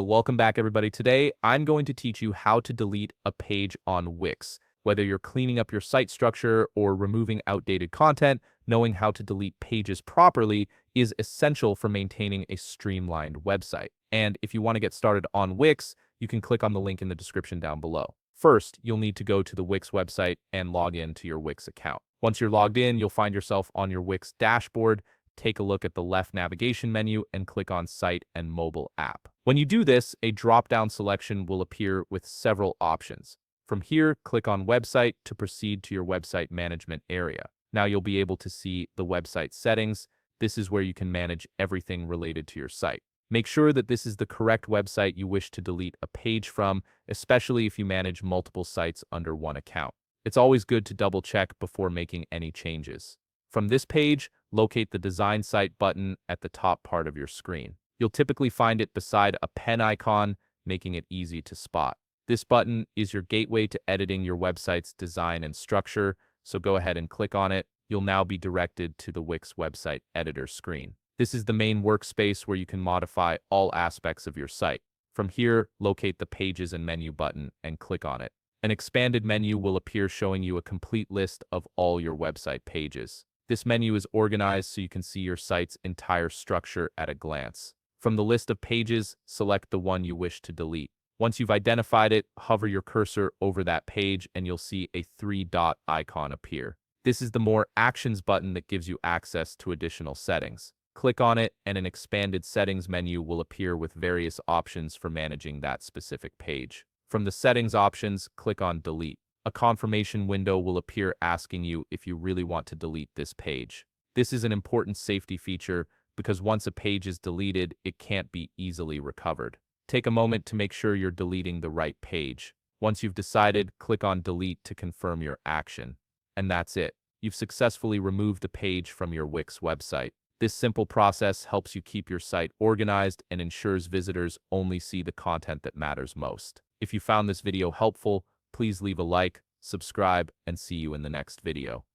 Welcome back, everybody. Today, I'm going to teach you how to delete a page on Wix. Whether you're cleaning up your site structure or removing outdated content, knowing how to delete pages properly is essential for maintaining a streamlined website. And if you want to get started on Wix, you can click on the link in the description down below. First, you'll need to go to the Wix website and log in to your Wix account. Once you're logged in, you'll find yourself on your Wix dashboard. Take a look at the left navigation menu and click on Site and Mobile App. When you do this, a drop-down selection will appear with several options. From here, click on Website to proceed to your website management area. Now you'll be able to see the website settings. This is where you can manage everything related to your site. Make sure that this is the correct website you wish to delete a page from, especially if you manage multiple sites under one account. It's always good to double-check before making any changes. From this page, locate the Design Site button at the top part of your screen. You'll typically find it beside a pen icon, making it easy to spot. This button is your gateway to editing your website's design and structure, so go ahead and click on it. You'll now be directed to the Wix website editor screen. This is the main workspace where you can modify all aspects of your site. From here, locate the Pages and Menu button and click on it. An expanded menu will appear showing you a complete list of all your website pages. This menu is organized so you can see your site's entire structure at a glance. From the list of pages, select the one you wish to delete. Once you've identified it, hover your cursor over that page and you'll see a three-dot icon appear. This is the More Actions button that gives you access to additional settings. Click on it and an expanded settings menu will appear with various options for managing that specific page. From the settings options, click on Delete. A confirmation window will appear asking you if you really want to delete this page. This is an important safety feature because once a page is deleted, it can't be easily recovered. Take a moment to make sure you're deleting the right page. Once you've decided, click on Delete to confirm your action. And that's it. You've successfully removed the page from your Wix website. This simple process helps you keep your site organized and ensures visitors only see the content that matters most. If you found this video helpful, please leave a like, subscribe, and see you in the next video.